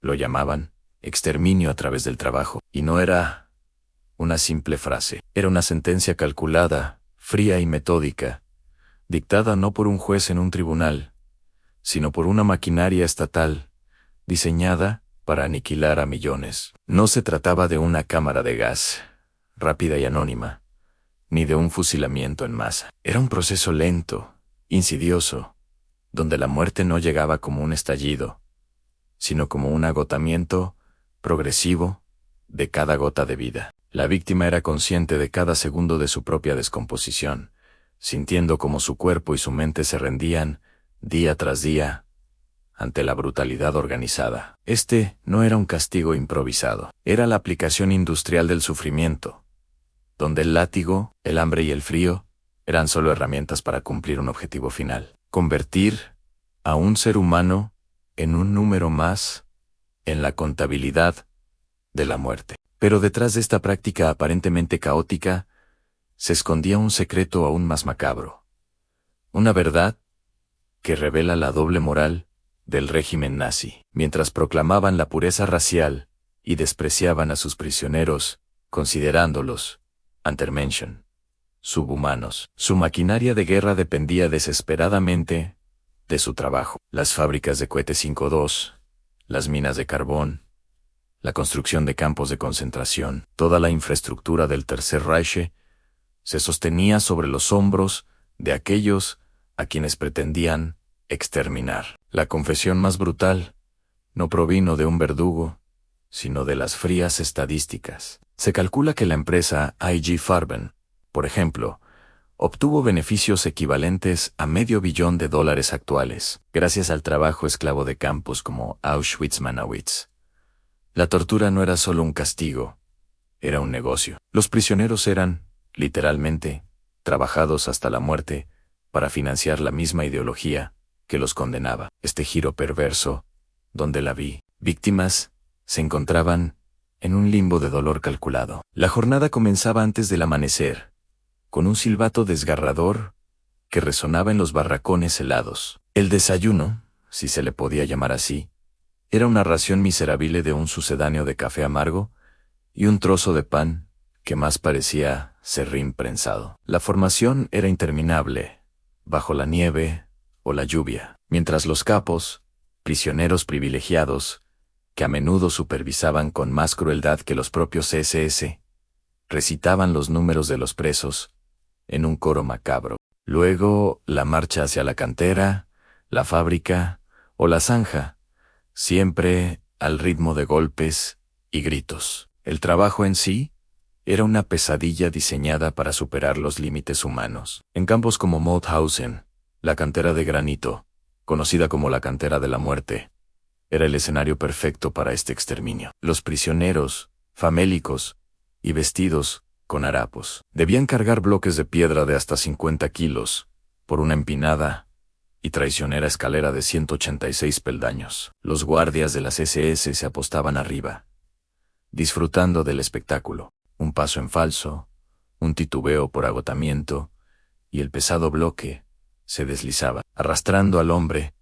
Lo llamaban exterminio a través del trabajo. Y no era una simple frase. Era una sentencia calculada, fría y metódica, dictada no por un juez en un tribunal, sino por una maquinaria estatal, diseñada para aniquilar a millones. No se trataba de una cámara de gas, rápida y anónima, ni de un fusilamiento en masa. Era un proceso lento, insidioso, donde la muerte no llegaba como un estallido, sino como un agotamiento progresivo de cada gota de vida. La víctima era consciente de cada segundo de su propia descomposición, sintiendo cómo su cuerpo y su mente se rendían, día tras día, ante la brutalidad organizada. Este no era un castigo improvisado, era la aplicación industrial del sufrimiento, donde el látigo, el hambre y el frío eran solo herramientas para cumplir un objetivo final: convertir a un ser humano en un número más en la contabilidad de la muerte. Pero detrás de esta práctica aparentemente caótica se escondía un secreto aún más macabro, una verdad que revela la doble moral del régimen nazi. Mientras proclamaban la pureza racial y despreciaban a sus prisioneros, considerándolos, Untermenschen, subhumanos, su maquinaria de guerra dependía desesperadamente de su trabajo. Las fábricas de cohetes 5-2, las minas de carbón, la construcción de campos de concentración, toda la infraestructura del Tercer Reich se sostenía sobre los hombros de aquellos a quienes pretendían exterminar. La confesión más brutal no provino de un verdugo, sino de las frías estadísticas. Se calcula que la empresa IG Farben, por ejemplo, obtuvo beneficios equivalentes a $500 million actuales, gracias al trabajo esclavo de campos como Auschwitz-Manawitz. La tortura no era solo un castigo, era un negocio. Los prisioneros eran, literalmente, trabajados hasta la muerte para financiar la misma ideología que los condenaba. Este giro perverso, donde la víctimas se encontraban en un limbo de dolor calculado. La jornada comenzaba antes del amanecer, con un silbato desgarrador que resonaba en los barracones helados. El desayuno, si se le podía llamar así, era una ración miserable de un sucedáneo de café amargo y un trozo de pan que más parecía serrín prensado. La formación era interminable, bajo la nieve o la lluvia, mientras los capos, prisioneros privilegiados, que a menudo supervisaban con más crueldad que los propios SS, recitaban los números de los presos en un coro macabro. Luego, la marcha hacia la cantera, la fábrica o la zanja, siempre al ritmo de golpes y gritos. El trabajo en sí era una pesadilla diseñada para superar los límites humanos. En campos como Mauthausen, la cantera de granito, conocida como la cantera de la muerte, era el escenario perfecto para este exterminio. Los prisioneros, famélicos y vestidos con harapos, debían cargar bloques de piedra de hasta 50 kilos por una empinada y traicionera escalera de 186 peldaños. Los guardias de las SS se apostaban arriba, disfrutando del espectáculo. Un paso en falso, un titubeo por agotamiento, y el pesado bloque se deslizaba, arrastrando al hombre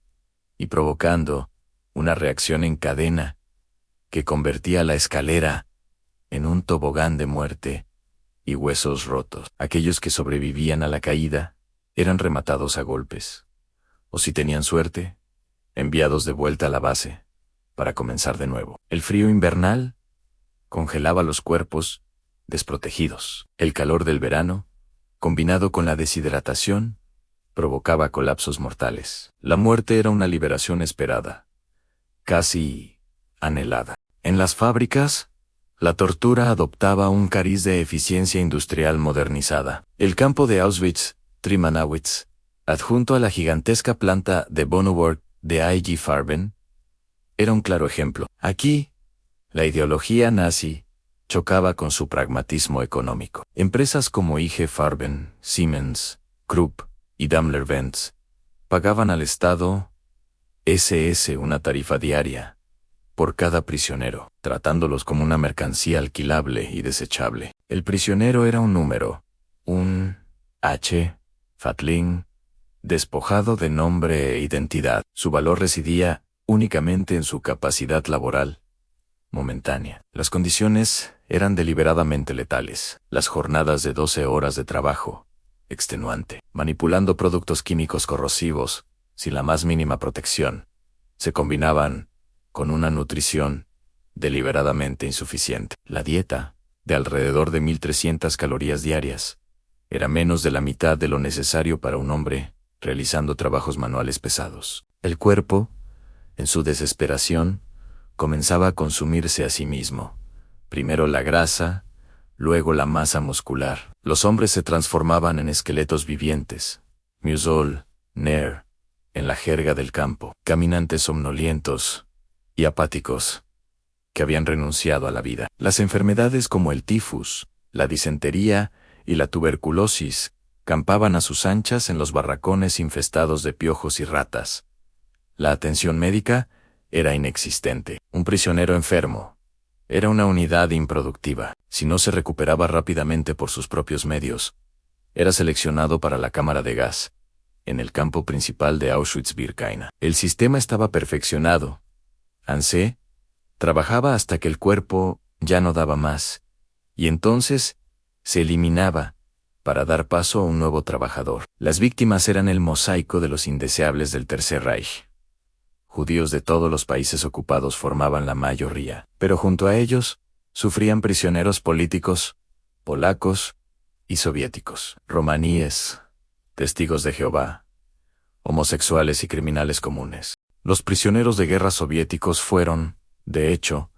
y provocando una reacción en cadena que convertía la escalera en un tobogán de muerte y huesos rotos. Aquellos que sobrevivían a la caída eran rematados a golpes, o si tenían suerte, enviados de vuelta a la base para comenzar de nuevo. El frío invernal congelaba los cuerpos desprotegidos. El calor del verano, combinado con la deshidratación, provocaba colapsos mortales. La muerte era una liberación esperada, casi anhelada. En las fábricas, la tortura adoptaba un cariz de eficiencia industrial modernizada. El campo de Auschwitz-Triemanowitz, adjunto a la gigantesca planta de Bonnewerk de IG Farben, era un claro ejemplo. Aquí, la ideología nazi chocaba con su pragmatismo económico. Empresas como IG Farben, Siemens, Krupp y Daimler-Benz pagaban al Estado SS una tarifa diaria por cada prisionero, tratándolos como una mercancía alquilable y desechable. El prisionero era un número, un Fatling, despojado de nombre e identidad. Su valor residía únicamente en su capacidad laboral momentánea. Las condiciones eran deliberadamente letales. Las jornadas de 12 horas de trabajo, extenuante, manipulando productos químicos corrosivos, sin la más mínima protección, se combinaban con una nutrición deliberadamente insuficiente. La dieta, de alrededor de 1.300 calorías diarias, era menos de la mitad de lo necesario para un hombre realizando trabajos manuales pesados. El cuerpo, en su desesperación, comenzaba a consumirse a sí mismo. Primero la grasa, luego la masa muscular. Los hombres se transformaban en esqueletos vivientes, museol, ner, en la jerga del campo, caminantes somnolientos y apáticos, que habían renunciado a la vida. Las enfermedades como el tifus, la disentería y la tuberculosis campaban a sus anchas en los barracones infestados de piojos y ratas. La atención médica era inexistente. Un prisionero enfermo era una unidad improductiva. Si no se recuperaba rápidamente por sus propios medios, era seleccionado para la cámara de gas, en el campo principal de Auschwitz-Birkenau. El sistema estaba perfeccionado. Ansé trabajaba hasta que el cuerpo ya no daba más, y entonces se eliminaba para dar paso a un nuevo trabajador. Las víctimas eran el mosaico de los indeseables del Tercer Reich. Judíos de todos los países ocupados formaban la mayoría, pero junto a ellos sufrían prisioneros políticos, polacos y soviéticos, romaníes, testigos de Jehová, homosexuales y criminales comunes. Los prisioneros de guerra soviéticos fueron, de hecho,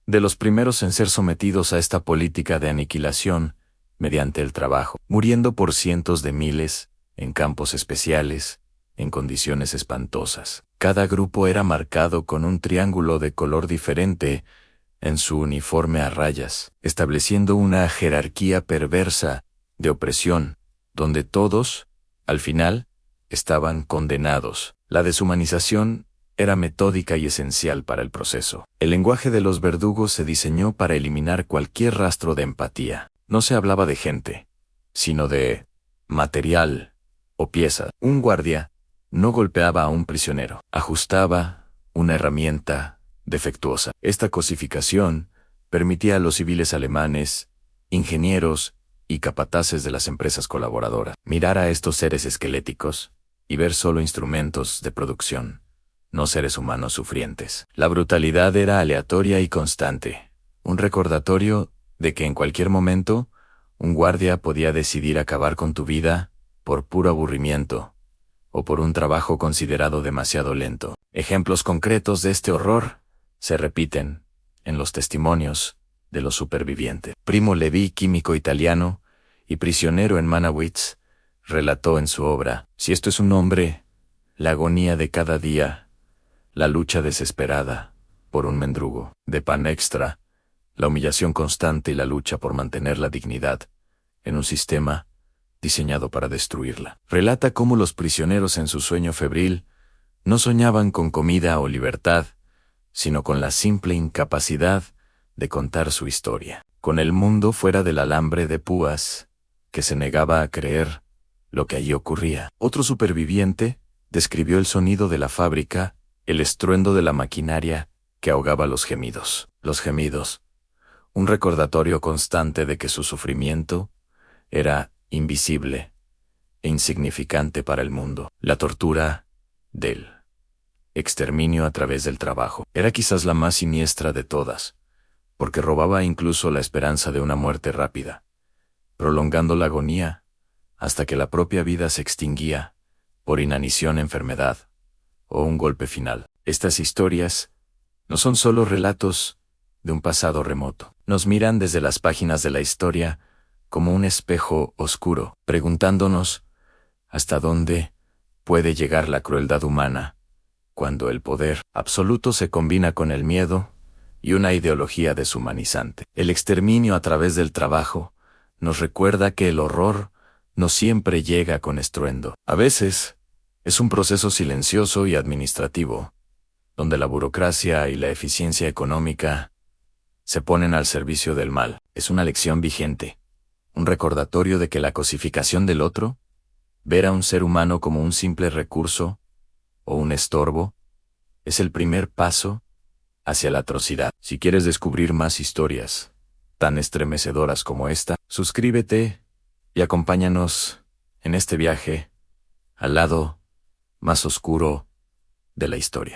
de los primeros en ser sometidos a esta política de aniquilación mediante el trabajo, muriendo por cientos de miles, en campos especiales, en condiciones espantosas. Cada grupo era marcado con un triángulo de color diferente en su uniforme a rayas, estableciendo una jerarquía perversa de opresión, donde todos, al final, estaban condenados. La deshumanización era metódica y esencial para el proceso. El lenguaje de los verdugos se diseñó para eliminar cualquier rastro de empatía. No se hablaba de gente, sino de material o pieza. Un guardia no golpeaba a un prisionero, ajustaba una herramienta defectuosa. Esta cosificación permitía a los civiles alemanes, ingenieros y capataces de las empresas colaboradoras mirar a estos seres esqueléticos y ver solo instrumentos de producción, no seres humanos sufrientes. La brutalidad era aleatoria y constante, un recordatorio de que en cualquier momento un guardia podía decidir acabar con tu vida por puro aburrimiento o por un trabajo considerado demasiado lento. Ejemplos concretos de este horror se repiten en los testimonios de los supervivientes. Primo Levi, químico italiano y prisionero en Manawitz, relató en su obra Si esto es un hombre, la agonía de cada día, la lucha desesperada por un mendrugo de pan extra, la humillación constante y la lucha por mantener la dignidad en un sistema diseñado para destruirla. Relata cómo los prisioneros en su sueño febril no soñaban con comida o libertad, sino con la simple incapacidad de contar su historia, con el mundo fuera del alambre de púas, que se negaba a creer lo que allí ocurría. Otro superviviente describió el sonido de la fábrica, el estruendo de la maquinaria que ahogaba los gemidos. Los gemidos, un recordatorio constante de que su sufrimiento era invisible e insignificante para el mundo. La tortura del exterminio a través del trabajo era quizás la más siniestra de todas, porque robaba incluso la esperanza de una muerte rápida, prolongando la agonía hasta que la propia vida se extinguía por inanición, enfermedad o un golpe final. Estas historias no son solo relatos de un pasado remoto. Nos miran desde las páginas de la historia como un espejo oscuro, preguntándonos hasta dónde puede llegar la crueldad humana cuando el poder absoluto se combina con el miedo y una ideología deshumanizante. El exterminio a través del trabajo nos recuerda que el horror no siempre llega con estruendo. A veces es un proceso silencioso y administrativo, donde la burocracia y la eficiencia económica se ponen al servicio del mal. Es una lección vigente, un recordatorio de que la cosificación del otro, ver a un ser humano como un simple recurso o un estorbo, es el primer paso hacia la atrocidad. Si quieres descubrir más historias tan estremecedoras como esta, suscríbete y acompáñanos en este viaje al lado más oscuro de la historia.